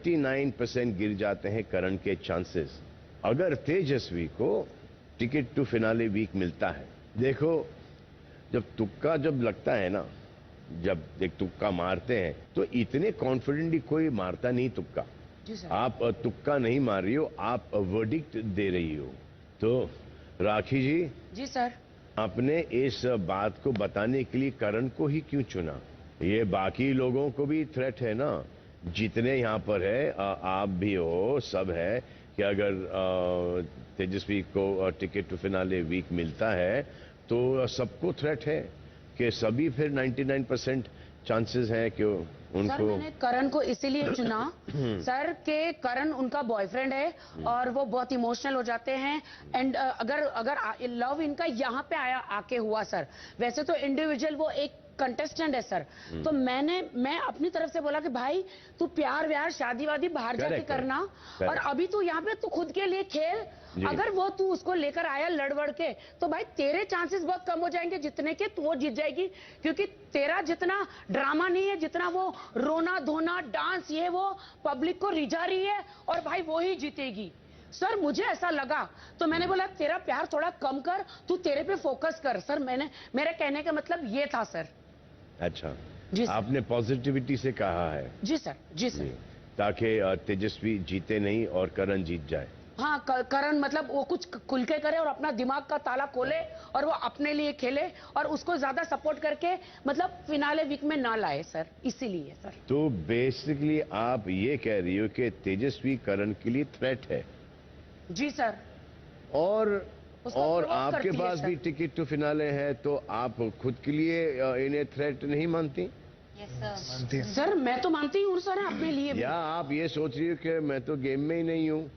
89% गिर जाते हैं करण के चांसेस अगर तेजस्वी को टिकट टू फिनाले वीक मिलता है। देखो, जब तुक्का जब लगता है ना, जब एक तुक्का मारते हैं तो इतने कॉन्फिडेंटली कोई मारता नहीं तुक्का। आप तुक्का नहीं मार रही हो, आप वर्डिक्ट दे रही हो। तो राखी जी। जी सर। आपने इस बात को बताने के लिए करण को ही क्यों चुना? ये बाकी लोगों को भी थ्रेट है ना, जितने यहाँ पर है, आप भी हो, सब है कि अगर तेजस्वी को टिकट टू फिनाले वीक मिलता है तो सबको थ्रेट है कि सभी फिर 99% चांसेस हैं कि उनको। सर मैंने करण को इसीलिए चुना सर के करण उनका बॉयफ्रेंड है और वो बहुत इमोशनल हो जाते हैं। एंड अगर लव इनका यहाँ पे आके हुआ सर, वैसे तो इंडिविजुअल वो एक कंटेस्टेंट है सर, तो मैं अपनी तरफ से बोला कि भाई तू प्यार व्यार शादी वादी बाहर जाके करना, और अभी तू यहाँ पे तू खुद के लिए खेल। अगर वो तू उसको लेकर आया लड़वड़ के तो भाई तेरे चांसेस बहुत कम हो जाएंगे जितने के, तू वो जीत जाएगी, क्योंकि तेरा जितना ड्रामा नहीं है, जितना वो रोना धोना डांस ये वो पब्लिक को रिझा रही है, और भाई वो ही जीतेगी। सर मुझे ऐसा लगा तो मैंने बोला तेरा प्यार थोड़ा कम कर, तू तेरे पे फोकस कर। सर मेरे कहने का मतलब ये था सर। अच्छा जी सर। आपने पॉजिटिविटी से कहा है। जी सर। जी सर। ताकि तेजस्वी जीते नहीं और करण जीत जाए। हाँ, करण मतलब वो कुछ खुल के करे और अपना दिमाग का ताला खोले और वो अपने लिए खेले और उसको ज्यादा सपोर्ट करके मतलब फिनाले वीक में ना लाए सर, इसीलिए सर। तो बेसिकली आप ये कह रही हो कि तेजस्वी करण के लिए थ्रेट है। जी सर। और आपके पास भी टिकट टू फिनाले है, तो आप खुद के लिए इन्हें थ्रेट नहीं मानती? यस सर, मैं तो मानती हूँ सर अपने लिए भी। या आप ये सोच रही हो कि मैं तो गेम में ही नहीं हूँ?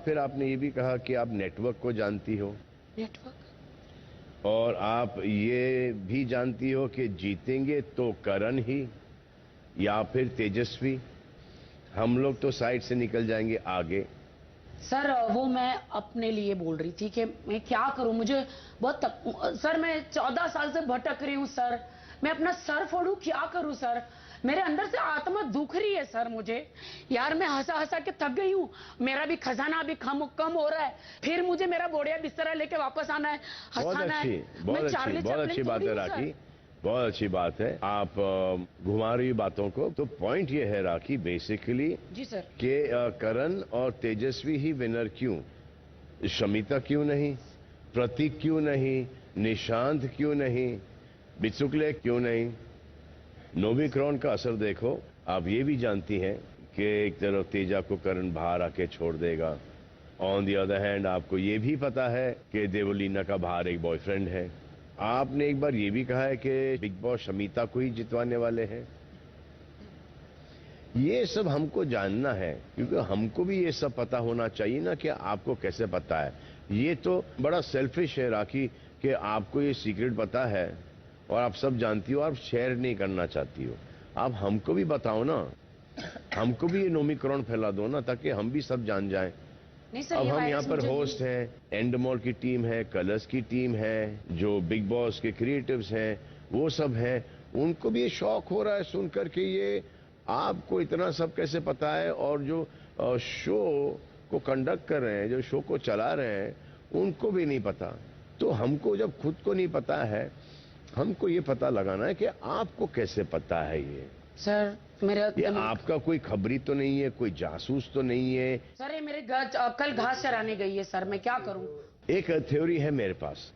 फिर आपने ये भी कहा कि आप नेटवर्क को जानती हो। नेटवर्क। और आप ये भी जानती हो कि जीतेंगे तो करण ही या फिर तेजस्वी, हम लोग तो साइड से निकल जाएंगे आगे। सर वो मैं अपने लिए बोल रही थी कि मैं क्या करूं, मुझे सर मैं 14 साल से भटक रही हूं सर, मैं अपना सर फोड़ूं, क्या करूं सर, मेरे अंदर से आत्मा दुख रही है सर मुझे। यार मैं हंसा हंसा के थक गई हूँ, मेरा भी खजाना अभी कम हो रहा है, फिर मुझे मेरा बोड़िया बिस्तरा लेके वापस आना है, हंसाना है। बहुत अच्छी बात है राखी, बहुत अच्छी बात है। आप घुमा रही बातों को। तो पॉइंट ये है राखी बेसिकली जी सर कि करण और तेजस्वी ही विनर क्यों? शमिता क्यों नहीं? प्रतीक क्यों नहीं? निशांत क्यों नहीं? बिचुकले क्यों नहीं? नोमिक्रॉन का असर देखो। आप ये भी जानती हैं कि एक तरफ तेजा को करण बाहर आके छोड़ देगा, ऑन दी अदर हैंड आपको ये भी पता है कि देवलीना का बाहर एक बॉयफ्रेंड है। आपने एक बार ये भी कहा है कि बिग बॉस शमिता को ही जितवाने वाले हैं। ये सब हमको जानना है, क्योंकि हमको भी ये सब पता होना चाहिए ना कि आपको कैसे पता है। ये तो बड़ा सेल्फिश है राखी कि आपको ये सीक्रेट पता है और आप सब जानती हो, आप शेयर नहीं करना चाहती हो। आप हमको भी बताओ ना, हमको भी ये नोमिक्रॉन फैला दो ना, ताकि हम भी सब जान जाएं। अब हम यहाँ पर होस्ट हैं, एंडमोल की टीम है, कलर्स की टीम है, जो बिग बॉस के क्रिएटिव्स हैं वो सब हैं, उनको भी ये शौक हो रहा है सुनकर के ये आपको इतना सब कैसे पता है। और जो शो को कंडक्ट कर रहे हैं, जो शो को चला रहे हैं, उनको भी नहीं पता। तो हमको जब खुद को नहीं पता है, हमको ये पता लगाना है कि आपको कैसे पता है ये। सर ये आपका कोई खबरी तो नहीं है, कोई जासूस तो नहीं है। सर ये मेरे कल घास चराने गई है सर, मैं क्या करूं? एक थ्योरी है मेरे पास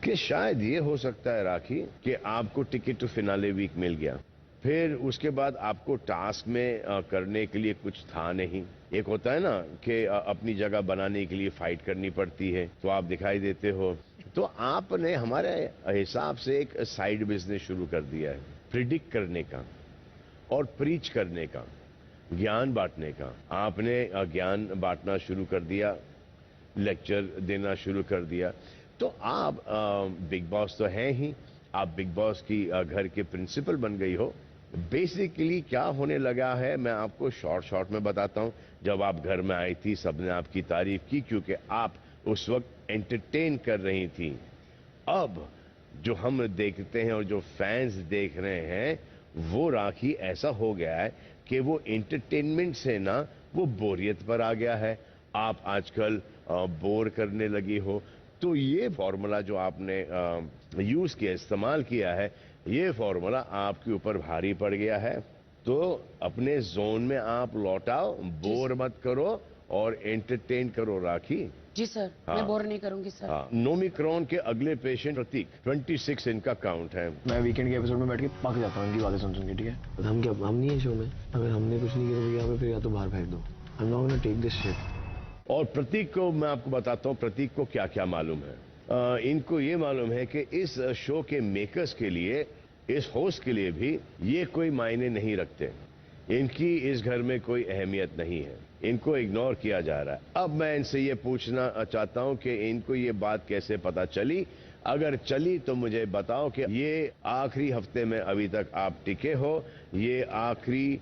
कि शायद ये हो सकता है राखी कि आपको टिकट टू फिनाले वीक मिल गया, फिर उसके बाद आपको टास्क में करने के लिए कुछ था नहीं। एक होता है ना कि अपनी जगह बनाने के लिए फाइट करनी पड़ती है, तो आप दिखाई देते हो। तो आपने हमारे हिसाब से एक साइड बिजनेस शुरू कर दिया है, प्रिडिक्ट करने का और प्रीच करने का, ज्ञान बांटने का। आपने ज्ञान बांटना शुरू कर दिया, लेक्चर देना शुरू कर दिया। तो आप बिग बॉस तो हैं ही, आप बिग बॉस की घर के प्रिंसिपल बन गई हो। बेसिकली क्या होने लगा है मैं आपको शॉर्ट में बताता हूं। जब आप घर में आई थी सबने आपकी तारीफ की, क्योंकि आप उस वक्त एंटरटेन कर रही थी। अब जो हम देखते हैं और जो फैंस देख रहे हैं, वो राखी ऐसा हो गया है कि वो एंटरटेनमेंट से ना वो बोरियत पर आ गया है। आप आजकल बोर करने लगी हो। तो ये फॉर्मूला जो आपने यूज किया, इस्तेमाल किया है, ये फॉर्मूला आपके ऊपर भारी पड़ गया है। तो अपने जोन में आप लौट आओ, बोर मत करो और एंटरटेन करो राखी। जी सर, हाँ। मैं बोर नहीं करूंगी सर। हाँ, नोमिक्रॉन के अगले पेशेंट प्रतीक, 26 इनका काउंट है। मैं वीकेंड के एपिसोड में बैठ के पक जाता हूँ इनकी बातें सुन सुन के, ठीक है। हम नहीं है शो में, अगर हमने कुछ नहीं किया तो भैया हमें फिर या तो बाहर फेंक दो। I am not gonna take this shit. और प्रतीक को मैं आपको बताता हूँ प्रतीक को क्या क्या मालूम है। इनको ये मालूम है कि इस शो के मेकर्स के लिए, इस होस्ट के लिए भी ये कोई मायने नहीं रखते। इनकी इस घर में कोई अहमियत नहीं है, इनको इग्नोर किया जा रहा है। अब मैं इनसे ये पूछना चाहता हूं कि इनको ये बात कैसे पता चली। अगर चली तो मुझे बताओ कि ये आखिरी हफ्ते में अभी तक आप टिके हो, ये आखिरी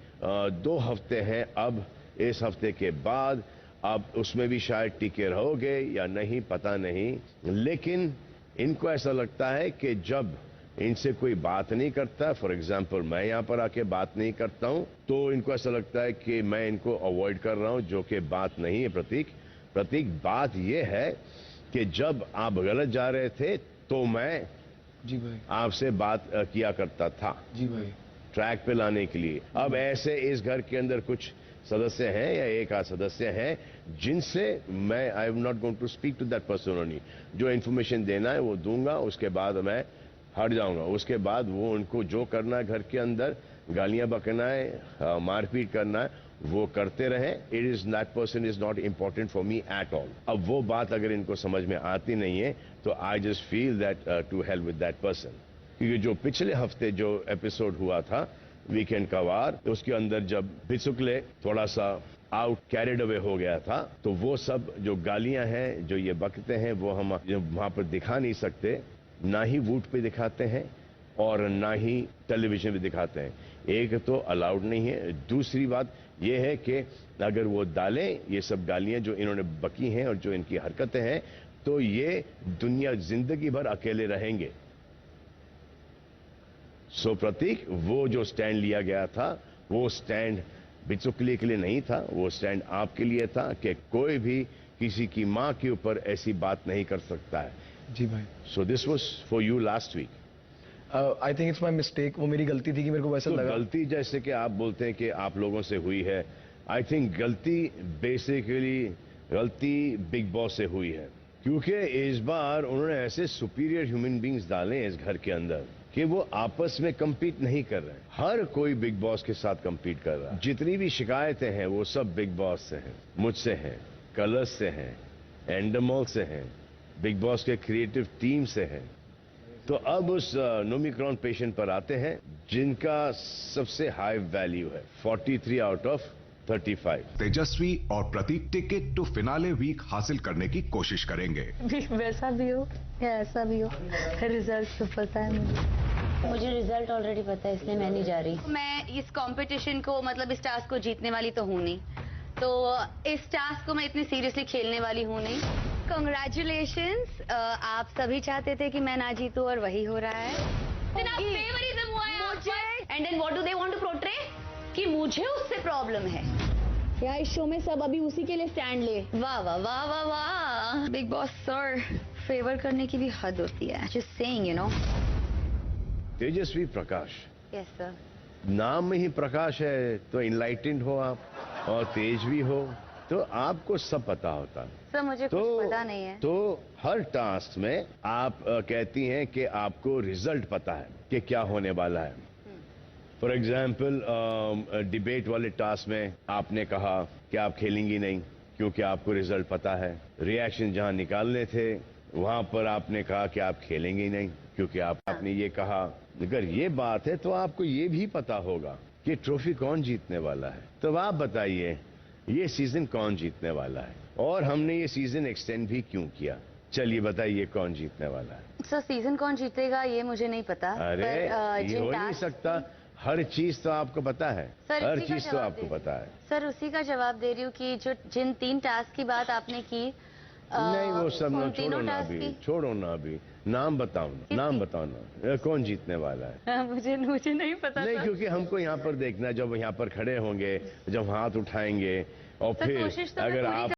2 हफ्ते हैं अब, इस हफ्ते के बाद अब उसमें भी शायद टिके रहोगे या नहीं, पता नहीं। लेकिन इनको ऐसा लगता है कि जब इनसे कोई बात नहीं करता, फॉर एग्जाम्पल मैं यहाँ पर आके बात नहीं करता हूँ, तो इनको ऐसा लगता है कि मैं इनको अवॉइड कर रहा हूँ, जो कि बात नहीं है प्रतीक। बात ये है कि जब आप गलत जा रहे थे तो मैं जी भाई आपसे बात किया करता था, जी भाई, ट्रैक पे लाने के लिए। अब ऐसे इस घर के अंदर कुछ सदस्य हैं या एक आध सदस्य हैं जिनसे मैं I am not going to speak to that person only. जो इन्फॉर्मेशन देना है वो दूंगा, उसके बाद मैं हट जाऊंगा। उसके बाद वो उनको जो करना है घर के अंदर, गालियां बकना है, मारपीट करना है, वो करते रहे। It is that person is not important for me at all. अब वो बात अगर इनको समझ में आती नहीं है तो I just feel that to help with that person. क्योंकि जो पिछले हफ्ते जो एपिसोड हुआ था वीकेंड का वार, उसके अंदर जब बिचुकले थोड़ा सा आउट कैरिड अवे हो गया था, तो वो सब जो गालियां हैं, जो ये बकते हैं, वो हम वहां पर दिखा नहीं सकते। ना ही वूट पे दिखाते हैं और ना ही टेलीविजन पे दिखाते हैं। एक तो अलाउड नहीं है। दूसरी बात यह है कि अगर वो डालें ये सब गालियां जो इन्होंने बकी हैं और जो इनकी हरकतें हैं, तो ये दुनिया जिंदगी भर अकेले रहेंगे। सो प्रतीक, वो जो स्टैंड लिया गया था, वो स्टैंड बिचुकली के लिए नहीं था, वो स्टैंड आपके लिए था कि कोई भी किसी की मां के ऊपर ऐसी बात नहीं कर सकता है। जी भाई। So this was for you last week. I think it's my mistake. वो मेरी गलती थी कि मेरे को वैसा तो लगा। गलती जैसे कि आप बोलते हैं कि आप लोगों से हुई है, आई थिंक गलती बेसिकली गलती बिग बॉस से हुई है। क्योंकि इस बार उन्होंने ऐसे सुपीरियर ह्यूमन बींग्स डाले इस घर के अंदर कि वो आपस में compete नहीं कर रहे। हर कोई बिग बॉस के साथ compete कर रहा है। जितनी भी शिकायतें हैं वो सब बिग बॉस से हैं, मुझसे हैं, कलर्स से हैं, एंडमॉल से हैं, बिग बॉस के क्रिएटिव टीम से हैं। तो अब उस नोमिक्रॉन पेशेंट पर आते हैं जिनका सबसे हाई वैल्यू है 43 आउट ऑफ 35। तेजस्वी और प्रतीक टिकट टू फिनाले वीक हासिल करने की कोशिश करेंगे। वैसा भी हो या ऐसा भी हो, रिजल्ट तो पता है मुझे रिजल्ट ऑलरेडी पता है, इसलिए मैं नहीं जा रही। मैं इस कंपटीशन को, मतलब इस टास्क को जीतने वाली तो हूँ नहीं, तो इस टास्क को मैं इतनी सीरियसली खेलने वाली हूँ नहीं। कांग्रेचुलेशंस, आप सभी चाहते थे कि मैं ना जीतूं और वही हो रहा है। फेवरिज्म हुआ है and then what do they want to portray कि मुझे उससे प्रॉब्लम है। यार इस शो में सब अभी उसी के लिए स्टैंड ले। वाह वाह वाह वाह वाह, बिग बॉस सर, फेवर करने की भी हद होती है। Just saying, you know. Tejasswi Prakash, yes sir. नाम में ही प्रकाश है, तो इनलाइटेंड हो आप और तेज भी हो, तो आपको सब पता होता है। सर मुझे कुछ पता नहीं है। तो हर टास्क में आप कहती हैं कि आपको रिजल्ट पता है कि क्या होने वाला है। फॉर एग्जाम्पल डिबेट वाले टास्क में आपने कहा कि आप खेलेंगी नहीं क्योंकि आपको रिजल्ट पता है। रिएक्शन जहां निकालने थे वहां पर आपने कहा कि आप खेलेंगे नहीं क्योंकि आपने ये कहा। अगर ये बात है तो आपको ये भी पता होगा कि ट्रॉफी कौन जीतने वाला है। तो आप बताइए ये सीजन कौन जीतने वाला है, और हमने ये सीजन एक्सटेंड भी क्यों किया। चलिए बताइए कौन जीतने वाला है। सर सीजन कौन जीतेगा ये मुझे नहीं पता। अरे ये हो नहीं सकता, हर चीज तो आपको पता है, सर, हर चीज तो आपको पता है। सर उसी का जवाब दे रही हूँ कि जो जिन 3 टास्क की बात आपने की, नहीं वो सब उन छोड़ो तीनों ना टास्क अभी, की। छोड़ो ना अभी। नाम बताओ ना, नाम बताओ ना, कौन जीतने वाला है? मुझे नहीं पता नहीं, क्योंकि हमको यहाँ पर देखना है, जब यहाँ पर खड़े होंगे, जब हाथ उठाएंगे और तो फिर कोशिश तो मैं अगर पूरी आप